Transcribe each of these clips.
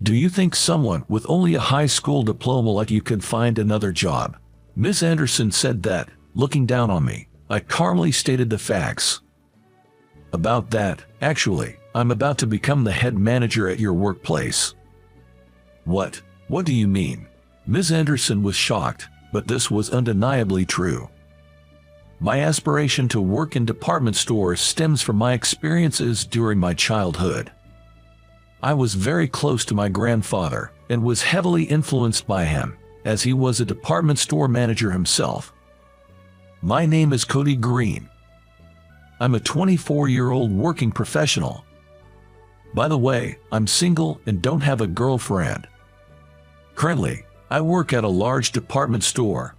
Do you think someone with only a high school diploma like you could find another job? Miss Anderson said that, looking down on me. I calmly stated the facts. About that, actually, I'm about to become the head manager at your workplace. What? What do you mean? Miss Anderson was shocked, but this was undeniably true. My aspiration to work in department stores stems from my experiences during my childhood. I was very close to my grandfather and was heavily influenced by him, as he was a department store manager himself. My name is Cody Green. I'm a 24-year-old working professional. By the way, I'm single and don't have a girlfriend. Currently, I work at a large department store.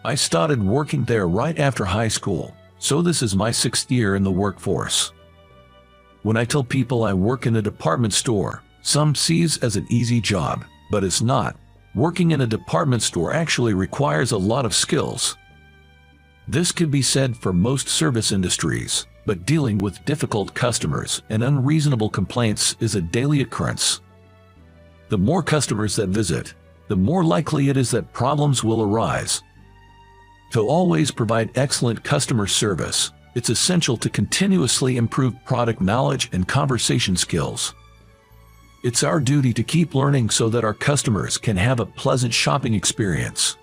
I started working there right after high school, so this is my 6th year in the workforce. When I tell people I work in a department store, some sees as an easy job, but it's not. Working in a department store actually requires a lot of skills. This could be said for most service industries, but dealing with difficult customers and unreasonable complaints is a daily occurrence. The more customers that visit, the more likely it is that problems will arise. To always provide excellent customer service, it's essential to continuously improve product knowledge and conversation skills. It's our duty to keep learning so that our customers can have a pleasant shopping experience.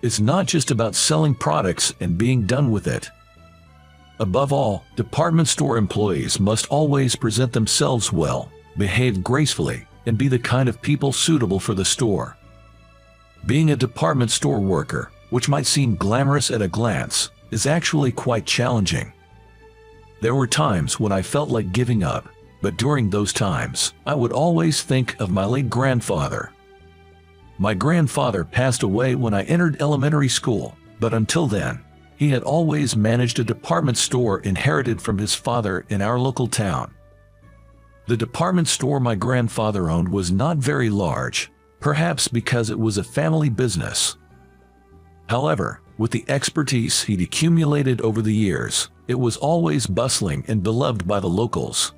It's not just about selling products and being done with it. Above all, department store employees must always present themselves well, behave gracefully, and be the kind of people suitable for the store. Being a department store worker, which might seem glamorous at a glance, is actually quite challenging. There were times when I felt like giving up, but during those times, I would always think of my late grandfather. My grandfather passed away when I entered elementary school, but until then, he had always managed a department store inherited from his father in our local town. The department store my grandfather owned was not very large, perhaps because it was a family business. However, with the expertise he'd accumulated over the years, it was always bustling and beloved by the locals.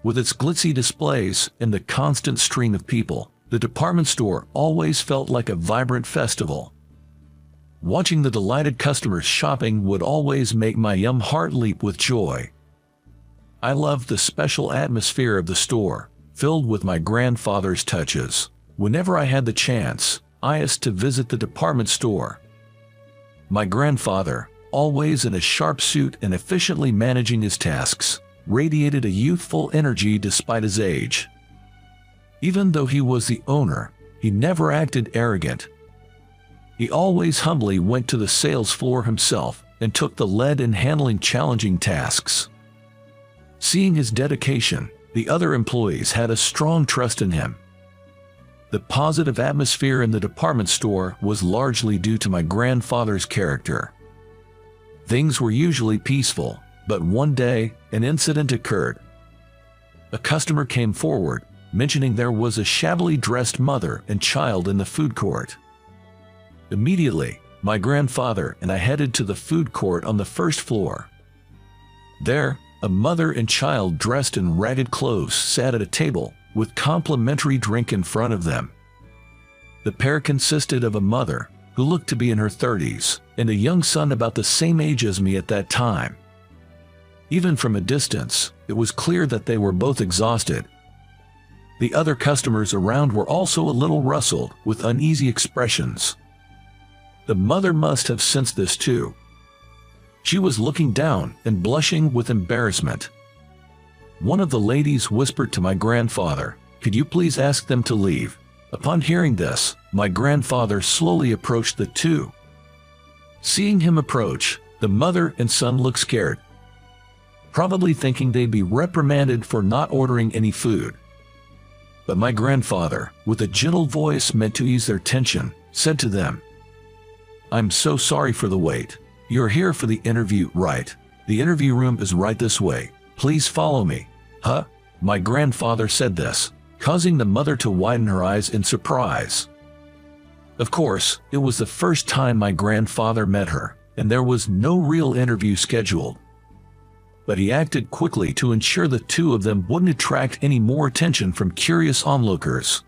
With its glitzy displays and the constant stream of people, the department store always felt like a vibrant festival. Watching the delighted customers shopping would always make my young heart leap with joy. I loved the special atmosphere of the store, filled with my grandfather's touches. Whenever I had the chance, I used to visit the department store. My grandfather, always in a sharp suit and efficiently managing his tasks, radiated a youthful energy despite his age. Even though he was the owner, he never acted arrogant. He always humbly went to the sales floor himself and took the lead in handling challenging tasks. Seeing his dedication, the other employees had a strong trust in him. The positive atmosphere in the department store was largely due to my grandfather's character. Things were usually peaceful, but one day, an incident occurred. A customer came forward, mentioning there was a shabbily dressed mother and child in the food court. Immediately, my grandfather and I headed to the food court on the first floor. There, a mother and child dressed in ragged clothes sat at a table, with complimentary drink in front of them. The pair consisted of a mother, who looked to be in her 30s, and a young son about the same age as me at that time. Even from a distance, it was clear that they were both exhausted. The other customers around were also a little rustled, with uneasy expressions. The mother must have sensed this too. She was looking down and blushing with embarrassment. One of the ladies whispered to my grandfather, "Could you please ask them to leave?" Upon hearing this, my grandfather slowly approached the two. Seeing him approach, the mother and son looked scared, probably thinking they'd be reprimanded for not ordering any food. But my grandfather, with a gentle voice meant to ease their tension, said to them, "I'm so sorry for the wait. You're here for the interview, right? The interview room is right this way. Please follow me." "Huh?" My grandfather said this, causing the mother to widen her eyes in surprise. Of course, it was the first time my grandfather met her, and there was no real interview scheduled. but he acted quickly to ensure the two of them wouldn't attract any more attention from curious onlookers.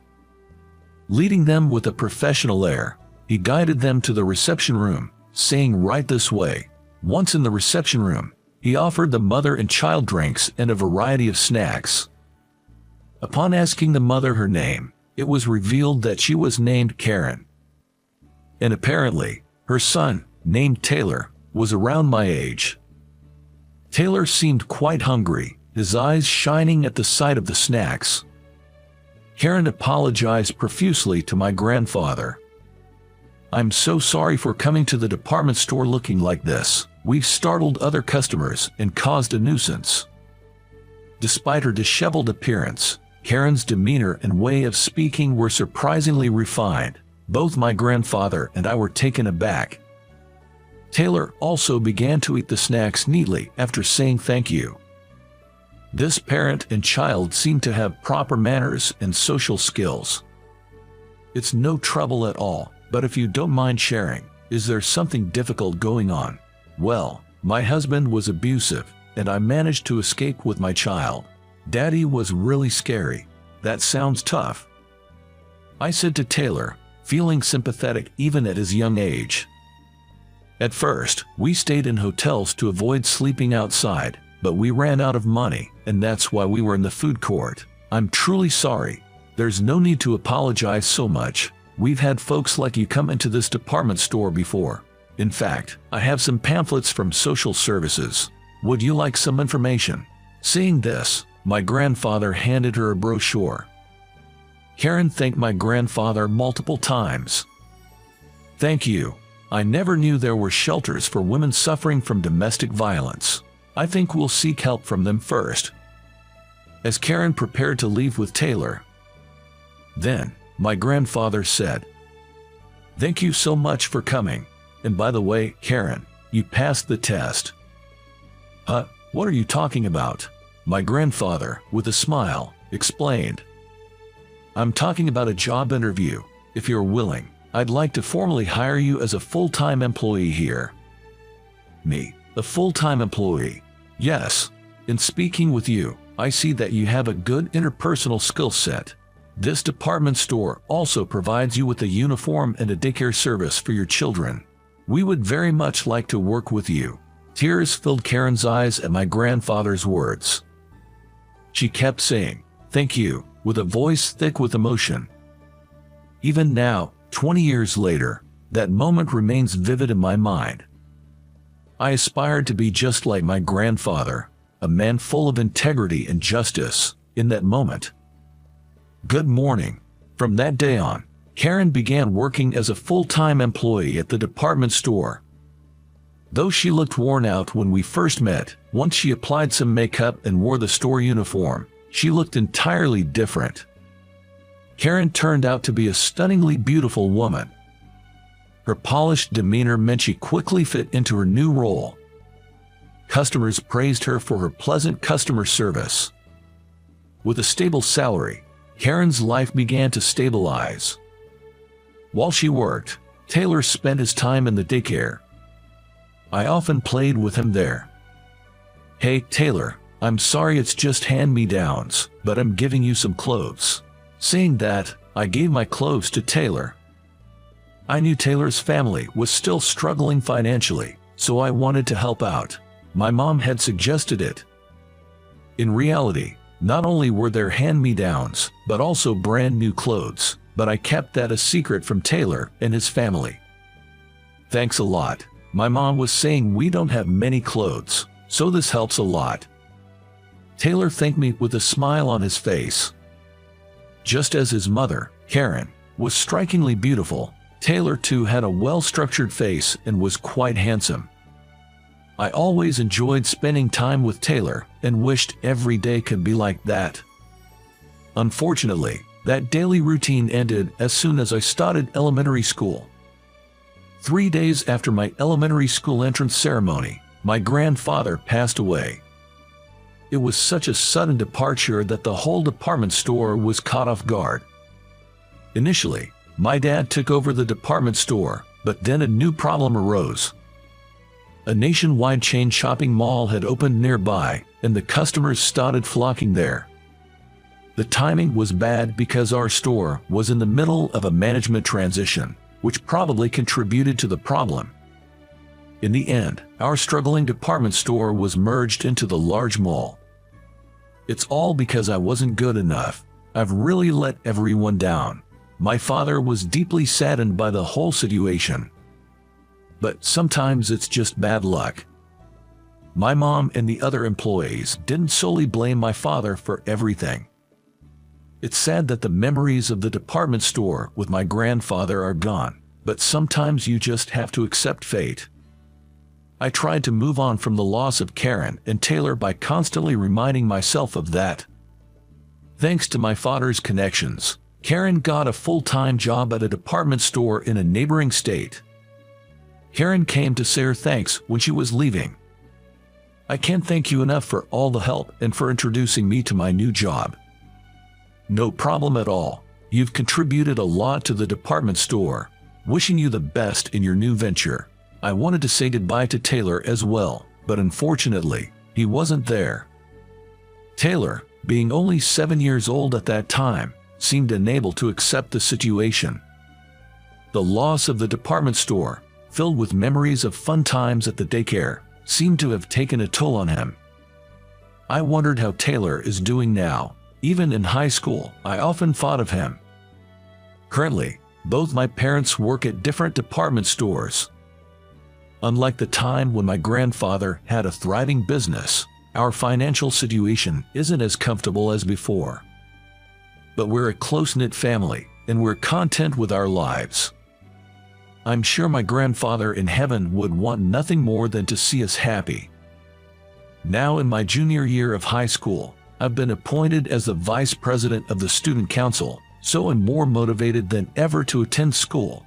Leading them with a professional air, he guided them to the reception room, saying, "Right this way." Once in the reception room, he offered the mother and child drinks and a variety of snacks. Upon asking the mother her name, it was revealed that she was named Karen. And apparently, her son, named Taylor, was around my age. Taylor seemed quite hungry, his eyes shining at the sight of the snacks. Karen apologized profusely to my grandfather. "I'm so sorry for coming to the department store looking like this. We've startled other customers and caused a nuisance." Despite her disheveled appearance, Karen's demeanor and way of speaking were surprisingly refined. Both my grandfather and I were taken aback. Taylor also began to eat the snacks neatly after saying thank you. This parent and child seemed to have proper manners and social skills. "It's no trouble at all, but if you don't mind sharing, is there something difficult going on?" "Well, my husband was abusive, and I managed to escape with my child. Daddy was really scary." "That sounds tough," I said to Taylor, feeling sympathetic even at his young age. "At first, we stayed in hotels to avoid sleeping outside, but we ran out of money, and that's why we were in the food court. I'm truly sorry. There's no need to apologize so much. We've had folks like you come into this department store before. In fact, I have some pamphlets from social services. Would you like some information?" Seeing this, my grandfather handed her a brochure. Karen thanked my grandfather multiple times. "Thank you. I never knew there were shelters for women suffering from domestic violence. I think we'll seek help from them first." As Karen prepared to leave with Taylor, then my grandfather said, "Thank you so much for coming. And by the way, Karen, you passed the test." "Huh? What are you talking about?" My grandfather, with a smile, explained. "I'm talking about a job interview. If you're willing, I'd like to formally hire you as a full-time employee here." "Me, a full-time employee?" "Yes. In speaking with you, I see that you have a good interpersonal skill set. This department store also provides you with a uniform and a daycare service for your children. We would very much like to work with you." Tears filled Karen's eyes at my grandfather's words. She kept saying, "Thank you," with a voice thick with emotion. Even now, 20 years later, that moment remains vivid in my mind. I aspired to be just like my grandfather, a man full of integrity and justice, in that moment. Good morning. From that day on, Karen began working as a full-time employee at the department store. Though she looked worn out when we first met, once she applied some makeup and wore the store uniform, she looked entirely different. Karen turned out to be a stunningly beautiful woman. Her polished demeanor meant she quickly fit into her new role. Customers praised her for her pleasant customer service. With a stable salary, Karen's life began to stabilize. While she worked, Taylor spent his time in the daycare. I often played with him there. "Hey, Taylor, I'm sorry it's just hand-me-downs, but I'm giving you some clothes." Saying that, I gave my clothes to Taylor. I knew Taylor's family was still struggling financially, so I wanted to help out. My mom had suggested it. In reality, not only were there hand-me-downs, but also brand new clothes, but I kept that a secret from Taylor and his family. "Thanks a lot. My mom was saying we don't have many clothes, so this helps a lot." Taylor thanked me with a smile on his face. Just as his mother, Karen, was strikingly beautiful, Taylor too had a well-structured face and was quite handsome. I always enjoyed spending time with Taylor and wished every day could be like that. Unfortunately, that daily routine ended as soon as I started elementary school. 3 days after my elementary school entrance ceremony, my grandfather passed away. It was such a sudden departure that the whole department store was caught off guard. Initially, my dad took over the department store, but then a new problem arose. A nationwide chain shopping mall had opened nearby, and the customers started flocking there. The timing was bad because our store was in the middle of a management transition, which probably contributed to the problem. In the end, our struggling department store was merged into the large mall. It's all because I wasn't good enough. I've really let everyone down. My father was deeply saddened by the whole situation. But sometimes it's just bad luck. My mom and the other employees didn't solely blame my father for everything. It's sad that the memories of the department store with my grandfather are gone, but sometimes you just have to accept fate. I tried to move on from the loss of Karen and Taylor by constantly reminding myself of that. Thanks to my father's connections, Karen got a full-time job at a department store in a neighboring state. Karen came to say her thanks when she was leaving. I can't thank you enough for all the help and for introducing me to my new job. No problem at all. You've contributed a lot to the department store. Wishing you the best in your new venture. I wanted to say goodbye to Taylor as well, but unfortunately, he wasn't there. Taylor, being only 7 years old at that time, seemed unable to accept the situation. The loss of the department store, filled with memories of fun times at the daycare, seemed to have taken a toll on him. I wondered how Taylor is doing now. Even in high school, I often thought of him. Currently, both my parents work at different department stores. Unlike the time when my grandfather had a thriving business, our financial situation isn't as comfortable as before. But we're a close-knit family, and we're content with our lives. I'm sure my grandfather in heaven would want nothing more than to see us happy. Now in my junior year of high school, I've been appointed as the vice president of the student council, so I'm more motivated than ever to attend school.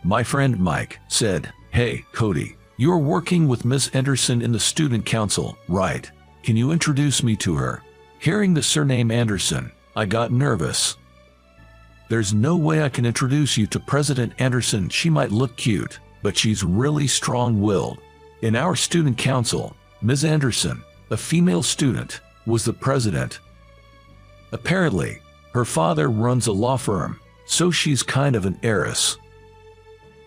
My friend Mike said, "Hey, Cody, you're working with Miss Anderson in the student council, right? Can you introduce me to her?" Hearing the surname Anderson, I got nervous. There's no way I can introduce you to President Anderson. She might look cute, but she's really strong-willed. In our student council, Ms. Anderson, a female student, was the president. Apparently, her father runs a law firm, so she's kind of an heiress.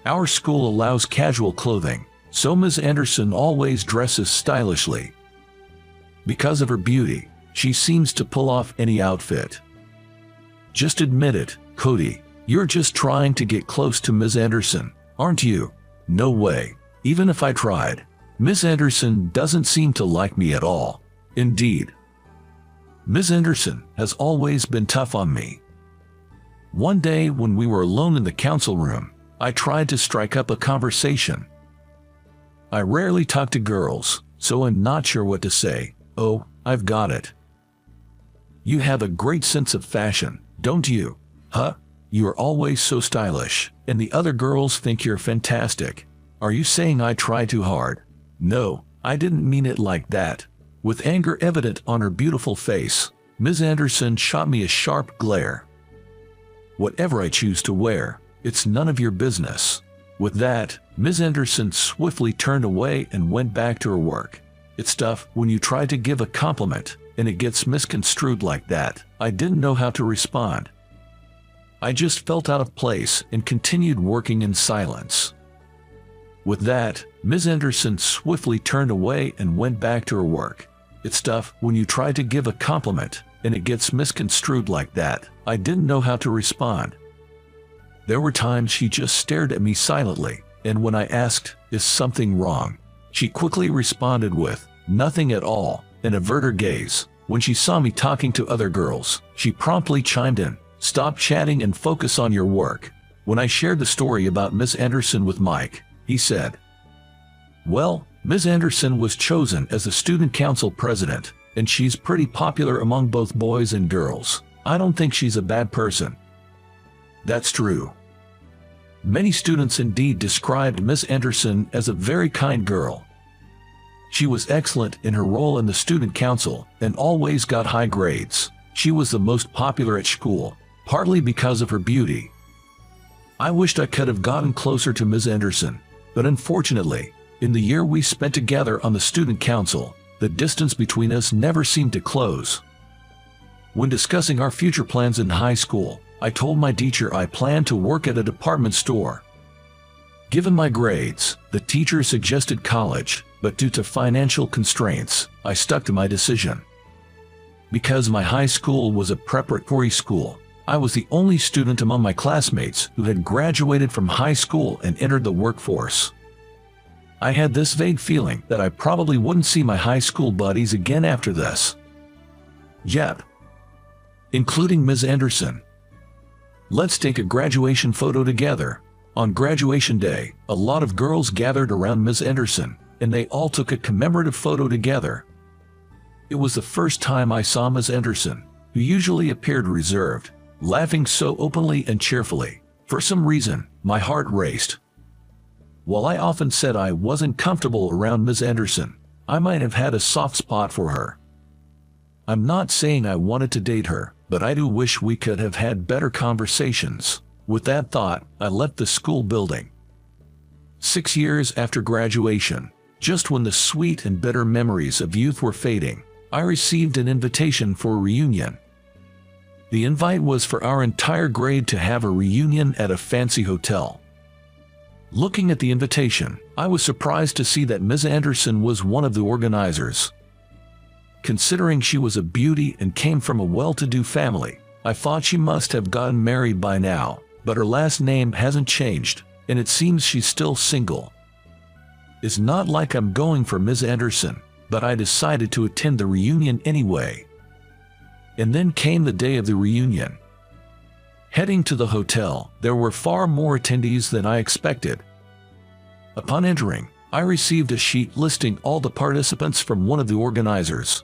Our school allows casual clothing, so Ms. Anderson always dresses stylishly. Because of her beauty, she seems to pull off any outfit. Just admit it, Cody, you're just trying to get close to Ms. Anderson, aren't you? No way. Even if I tried, Ms. Anderson doesn't seem to like me at all. Indeed. Ms. Anderson has always been tough on me. One day when we were alone in the council room, I tried to strike up a conversation. I rarely talk to girls, so I'm not sure what to say. "Oh, I've got it. You have a great sense of fashion, don't you? Huh? You're always so stylish, and the other girls think you're fantastic. Are you saying I try too hard?" "No, I didn't mean it like that." With anger evident on her beautiful face, Ms. Anderson shot me a sharp glare. "Whatever I choose to wear, it's none of your business." With that, Ms. Anderson swiftly turned away and went back to her work. It's tough when you try to give a compliment, and it gets misconstrued like that. I didn't know how to respond. I just felt out of place and continued working in silence. With that, Ms. Anderson swiftly turned away and went back to her work. It's tough when you try to give a compliment, and it gets misconstrued like that. I didn't know how to respond. There were times she just stared at me silently, and when I asked, "Is something wrong?" she quickly responded with, "Nothing at all," and averted her gaze. When she saw me talking to other girls, she promptly chimed in, "Stop chatting and focus on your work." When I shared the story about Miss Anderson with Mike, he said, "Well, Ms. Anderson was chosen as the student council president, and she's pretty popular among both boys and girls. I don't think she's a bad person." That's true. Many students indeed described Ms. Anderson as a very kind girl. She was excellent in her role in the student council and always got high grades. She was the most popular at school, partly because of her beauty. I wished I could have gotten closer to Ms. Anderson, but unfortunately, In the year we spent together on the student council, the distance between us never seemed to close. When discussing our future plans in high school, I told my teacher I planned to work at a department store. Given my grades, the teacher suggested college, but due to financial constraints, I stuck to my decision. Because my high school was a preparatory school, I was the only student among my classmates who had graduated from high school and entered the workforce. I had this vague feeling that I probably wouldn't see my high school buddies again after this. Yep. Including Ms. Anderson. Let's take a graduation photo together. On graduation day, a lot of girls gathered around Ms. Anderson, and they all took a commemorative photo together. It was the first time I saw Ms. Anderson, who usually appeared reserved, laughing so openly and cheerfully. For some reason, my heart raced. While I often said I wasn't comfortable around Ms. Anderson, I might have had a soft spot for her. I'm not saying I wanted to date her, but I do wish we could have had better conversations. With that thought, I left the school building. 6 years after graduation, just when the sweet and bitter memories of youth were fading, I received an invitation for a reunion. The invite was for our entire grade to have a reunion at a fancy hotel. Looking at the invitation, I was surprised to see that Ms. Anderson was one of the organizers. Considering she was a beauty and came from a well-to-do family, I thought she must have gotten married by now, but her last name hasn't changed, and it seems she's still single. It's not like I'm going for Ms. Anderson, but I decided to attend the reunion anyway. And then came the day of the reunion. Heading to the hotel, there were far more attendees than I expected. Upon entering, I received a sheet listing all the participants from one of the organizers.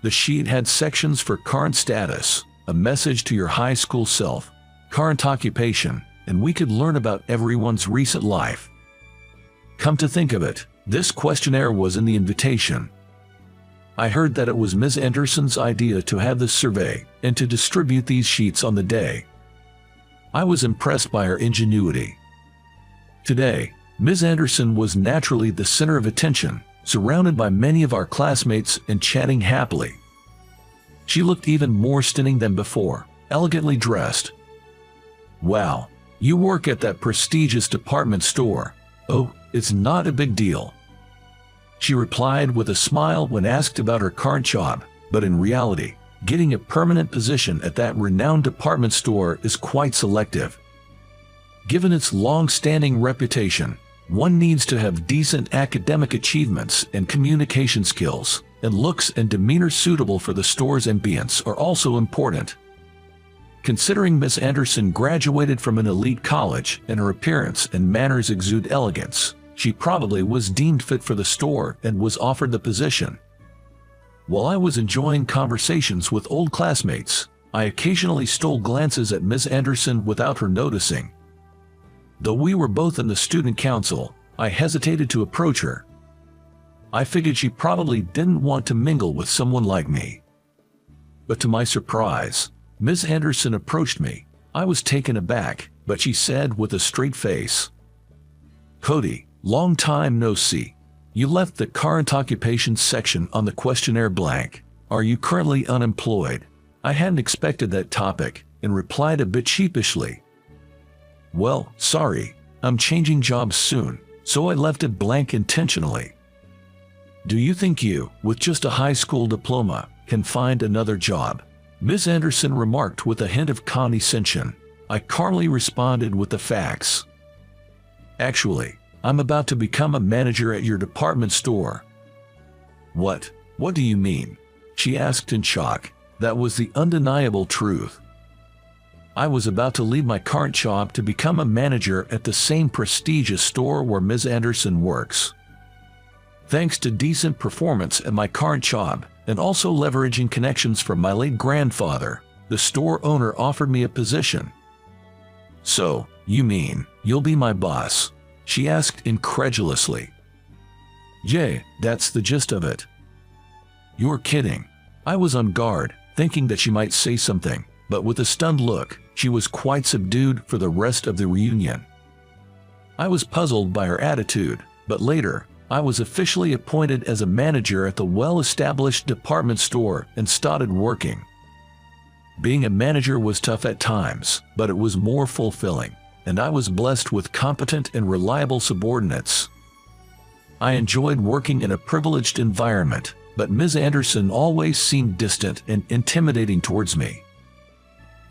The sheet had sections for current status, a message to your high school self, current occupation, and we could learn about everyone's recent life. Come to think of it, this questionnaire was in the invitation. I heard that it was Ms. Anderson's idea to have this survey and to distribute these sheets on the day. I was impressed by her ingenuity. Today, Ms. Anderson was naturally the center of attention, surrounded by many of our classmates and chatting happily. She looked even more stunning than before, elegantly dressed. "Wow, you work at that prestigious department store. Oh, it's not a big deal," she replied with a smile when asked about her current job, but in reality, getting a permanent position at that renowned department store is quite selective. Given its long-standing reputation, one needs to have decent academic achievements and communication skills, and looks and demeanor suitable for the store's ambience are also important. Considering Miss Anderson graduated from an elite college and her appearance and manners exude elegance, she probably was deemed fit for the store and was offered the position. While I was enjoying conversations with old classmates, I occasionally stole glances at Miss Anderson without her noticing. Though we were both in the student council, I hesitated to approach her. I figured she probably didn't want to mingle with someone like me. But to my surprise, Miss Anderson approached me. I was taken aback, but she said with a straight face, "Cody, long time no see. You left the current occupation section on the questionnaire blank. Are you currently unemployed?" I hadn't expected that topic and replied a bit sheepishly, "Well, sorry, I'm changing jobs soon, so I left it blank intentionally." "Do you think you, with just a high school diploma, can find another job?" Miss Anderson remarked with a hint of condescension. I calmly responded with the facts. "Actually, I'm about to become a manager at your department store." What do you mean?" she asked in shock. That was the undeniable truth. I was about to leave my current job to become a manager at the same prestigious store where Ms. Anderson works. Thanks to decent performance at my current job, and also leveraging connections from my late grandfather, the store owner offered me a position. "So, you mean, you'll be my boss?" she asked incredulously. "Yeah, that's the gist of it." "You're kidding." I was on guard, thinking that she might say something, but with a stunned look, she was quite subdued for the rest of the reunion. I was puzzled by her attitude, But later, I was officially appointed as a manager at the well-established department store and started working. Being a manager was tough at times, but it was more fulfilling, and I was blessed with competent and reliable subordinates. I enjoyed working in a privileged environment, but Ms. Anderson always seemed distant and intimidating towards me.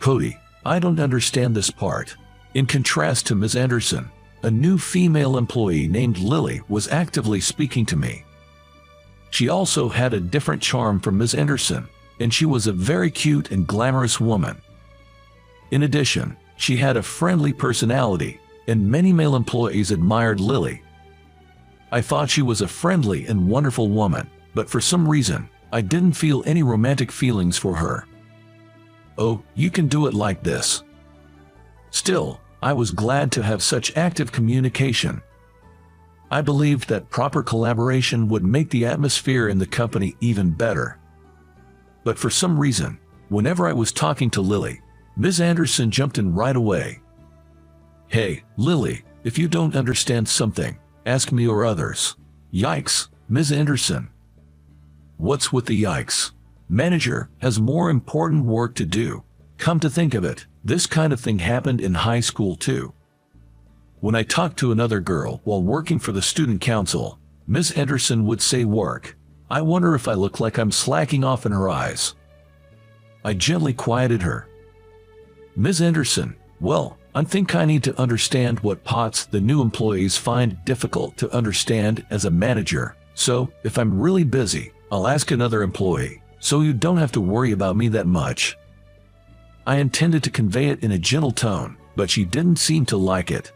Cody, I don't understand this part. In contrast to Ms. Anderson, a new female employee named Lily was actively speaking to me. She also had a different charm from Ms. Anderson, and she was a very cute and glamorous woman. In addition, she had a friendly personality, and many male employees admired Lily. I thought she was a friendly and wonderful woman, but for some reason, I didn't feel any romantic feelings for her. Oh, you can do it like this. Still, I was glad to have such active communication. I believed that proper collaboration would make the atmosphere in the company even better. But for some reason, whenever I was talking to Lily, Ms. Anderson jumped in right away. Hey, Lily, if you don't understand something, ask me or others. Yikes, Ms. Anderson. What's with the yikes? Manager has more important work to do. Come to think of it, this kind of thing happened in high school too. When I talked to another girl while working for the student council, Ms. Anderson would say work. I wonder if I look like I'm slacking off in her eyes. I gently quieted her. Ms. Anderson, well, I think I need to understand what pots the new employees find difficult to understand as a manager, so if I'm really busy, I'll ask another employee, so you don't have to worry about me that much. I intended to convey it in a gentle tone, but she didn't seem to like it.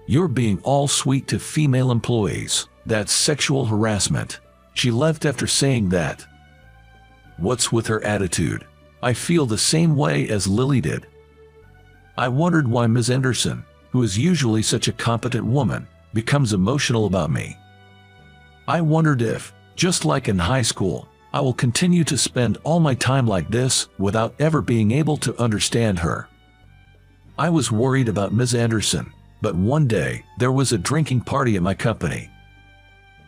You're being all sweet to female employees. That's sexual harassment. She left after saying that. What's with her attitude? I feel the same way as Lily did. I wondered why Ms. Anderson, who is usually such a competent woman, becomes emotional about me. I wondered if, just like in high school, I will continue to spend all my time like this without ever being able to understand her. I was worried about Ms. Anderson, but one day there was a drinking party at my company.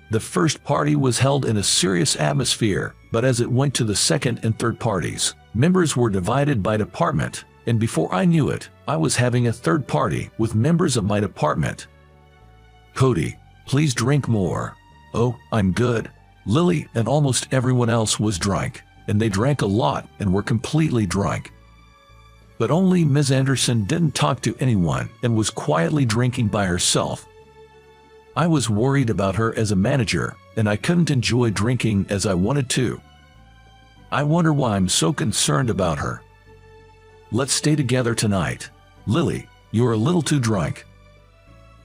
The first party was held in a serious atmosphere, but as it went to the second and third parties, members were divided by department, and before I knew it, I was having a third party with members of my department. Cody, please drink more. Oh, I'm good. Lily and almost everyone else was drunk, and they drank a lot and were completely drunk. But only Ms. Anderson didn't talk to anyone and was quietly drinking by herself. I was worried about her as a manager, and I couldn't enjoy drinking as I wanted to. I wonder why I'm so concerned about her. Let's stay together tonight. Lily, you're a little too drunk.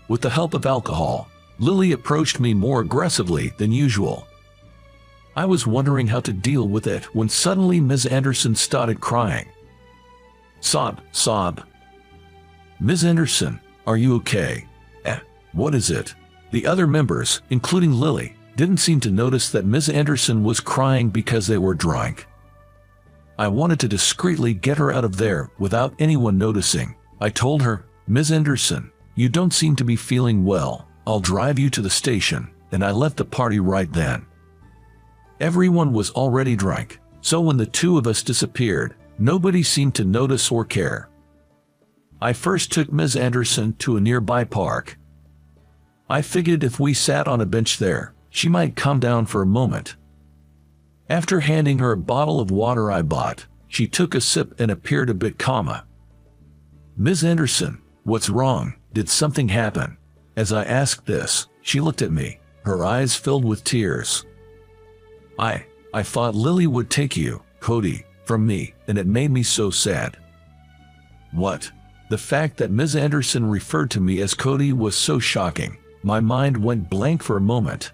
With the help of alcohol, Lily approached me more aggressively than usual. I was wondering how to deal with it when suddenly Ms. Anderson started crying. Sob, sob. Ms. Anderson, are you okay? What is it? The other members, including Lily, didn't seem to notice that Ms. Anderson was crying because they were drunk. I wanted to discreetly get her out of there without anyone noticing. I told her, Ms. Anderson, you don't seem to be feeling well. I'll drive you to the station, and I left the party right then. Everyone was already drunk, so when the two of us disappeared, nobody seemed to notice or care. I first took Ms. Anderson to a nearby park. I figured if we sat on a bench there, she might calm down for a moment. After handing her a bottle of water I bought, she took a sip and appeared a bit calmer. Ms. Anderson, what's wrong? Did something happen? As I asked this, she looked at me, her eyes filled with tears. I thought Lily would take you, Cody, from me, and it made me so sad. What? The fact that Ms. Anderson referred to me as Cody was so shocking. My mind went blank for a moment,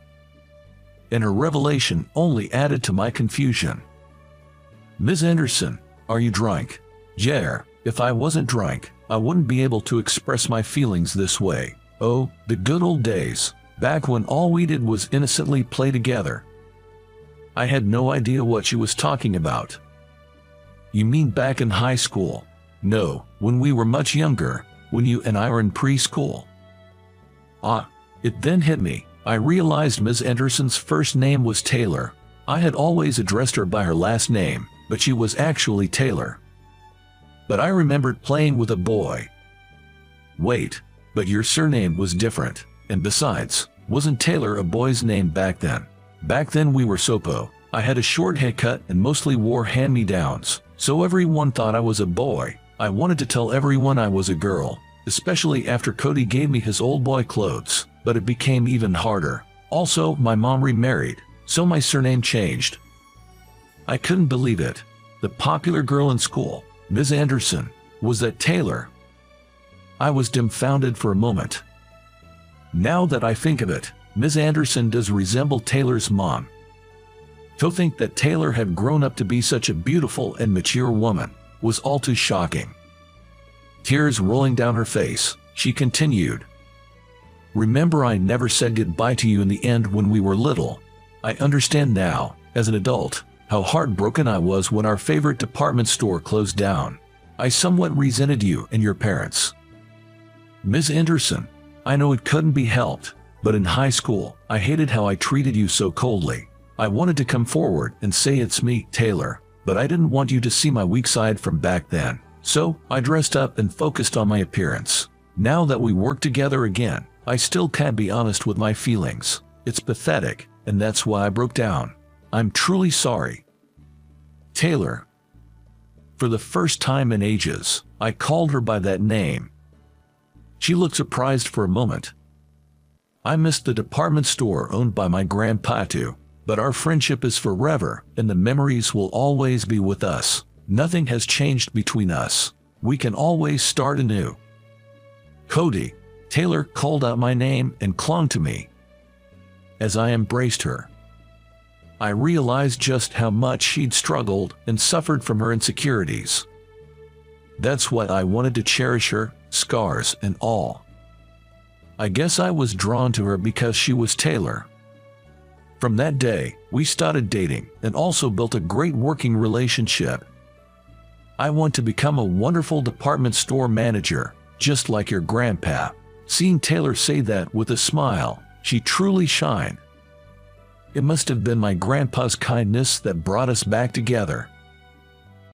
and her revelation only added to my confusion. Ms. Anderson, are you drunk? Yeah, if I wasn't drunk, I wouldn't be able to express my feelings this way. Oh, the good old days, back when all we did was innocently play together. I had no idea what she was talking about. You mean back in high school? No, when we were much younger, when you and I were in preschool. It then hit me. I realized Ms. Anderson's first name was Taylor. I had always addressed her by her last name, but she was actually Taylor. But I remembered playing with a boy. Wait, but your surname was different. And besides, wasn't Taylor a boy's name back then? Back then we were Sopo. I had a short haircut and mostly wore hand-me-downs, so everyone thought I was a boy. I wanted to tell everyone I was a girl, especially after Cody gave me his old boy clothes, but it became even harder. Also, my mom remarried, so my surname changed. I couldn't believe it. The popular girl in school, Ms. Anderson, was that Taylor? I was dumbfounded for a moment. Now that I think of it, Ms. Anderson does resemble Taylor's mom. To think that Taylor had grown up to be such a beautiful and mature woman was all too shocking. Tears rolling down her face, she continued. Remember, I never said goodbye to you in the end when we were little. I understand now, as an adult, how heartbroken I was when our favorite department store closed down. I somewhat resented you and your parents. Ms. Anderson, I know it couldn't be helped, but in high school, I hated how I treated you so coldly. I wanted to come forward and say it's me, Taylor, but I didn't want you to see my weak side from back then. So, I dressed up and focused on my appearance. Now that we work together again, I still can't be honest with my feelings. It's pathetic, and that's why I broke down. I'm truly sorry. Taylor. For the first time in ages, I called her by that name. She looked surprised for a moment. I missed the department store owned by my grandpa too, but our friendship is forever, and the memories will always be with us. Nothing has changed between us. We can always start anew. Cody. Taylor called out my name and clung to me. As I embraced her, I realized just how much she'd struggled and suffered from her insecurities. That's why I wanted to cherish her, scars and all. I guess I was drawn to her because she was Taylor. From that day, we started dating and also built a great working relationship. I want to become a wonderful department store manager, just like your grandpa. Seeing Taylor say that with a smile, she truly shined. It must have been my grandpa's kindness that brought us back together.